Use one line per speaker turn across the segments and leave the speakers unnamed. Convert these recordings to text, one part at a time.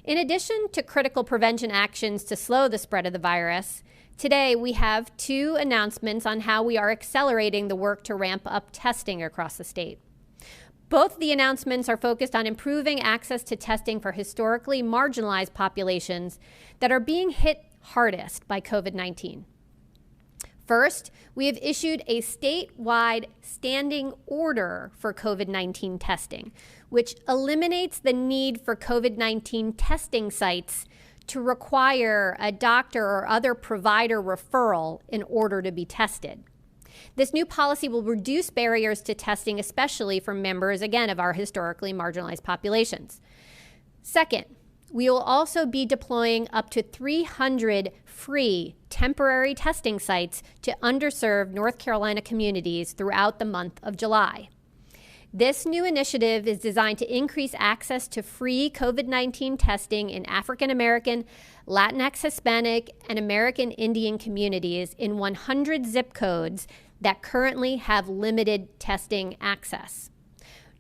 In addition to critical prevention actions to slow the spread of the virus, today we have two announcements on how we are accelerating the work to ramp up testing across the state. Both of the announcements are focused on improving access to testing for historically marginalized populations that are being hit hardest by COVID-19. First, we have issued a statewide standing order for COVID-19 testing, which eliminates the need for COVID-19 testing sites to require a doctor or other provider referral in order to be tested. This new policy will reduce barriers to testing, especially for members, again, of our historically marginalized populations. Second, we will also be deploying up to 300 free temporary testing sites to underserved North Carolina communities throughout the month of July. This new initiative is designed to increase access to free COVID-19 testing in African American, Latinx, Hispanic, and American Indian communities in 100 zip codes that currently have limited testing access.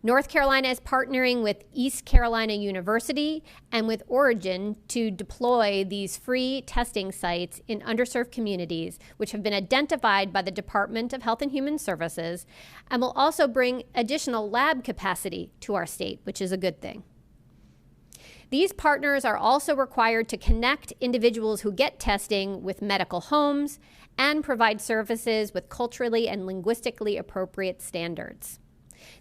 North Carolina is partnering with East Carolina University and with Origin to deploy these free testing sites in underserved communities, which have been identified by the Department of Health and Human Services, and will also bring additional lab capacity to our state, which is a good thing. These partners are also required to connect individuals who get testing with medical homes and provide services with culturally and linguistically appropriate standards.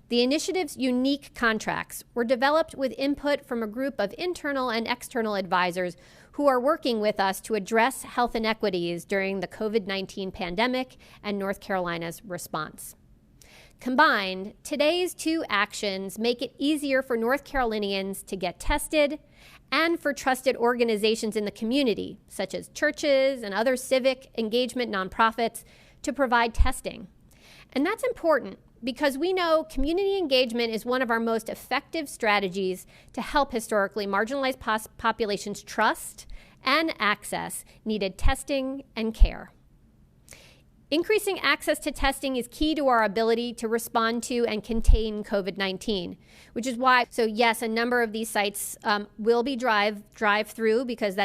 The initiative's unique contracts were developed with input from a group of internal and external advisors who are working with us to address health inequities during the COVID-19 pandemic and North Carolina's response. Combined, today's two actions make it easier for North Carolinians to get tested and for trusted organizations in the community, such as churches and other civic engagement nonprofits, to provide testing. And that's important because we know community engagement is one of our most effective strategies to help historically marginalized populations trust and access needed testing and care. Increasing access to testing is key to our ability to respond to and contain COVID-19, which is why, so yes, a number of these sites will be drive-through because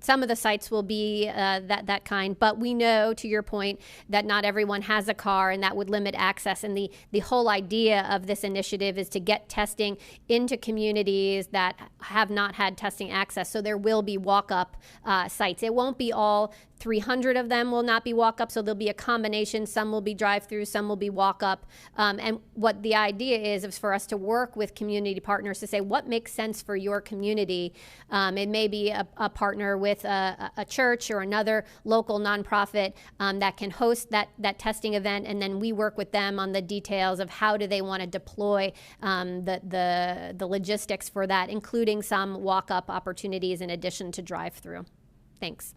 some of the sites will be that kind, but we know, to your point, that not everyone has a car and that would limit access. And the whole idea of this initiative is to get testing into communities that have not had testing access. So there will be walk-up sites. It won't be all 300 of them will not be walk-up, so there'll be a combination. Some will be drive-through, some will be walk-up. And what the idea is for us to work with community partners to say what makes sense for your community. It may be a partner with a church or another local nonprofit that can host that testing event, and then we work with them on the details of how do they want to deploy the logistics for that, including some walk-up opportunities in addition to drive-through. Thanks.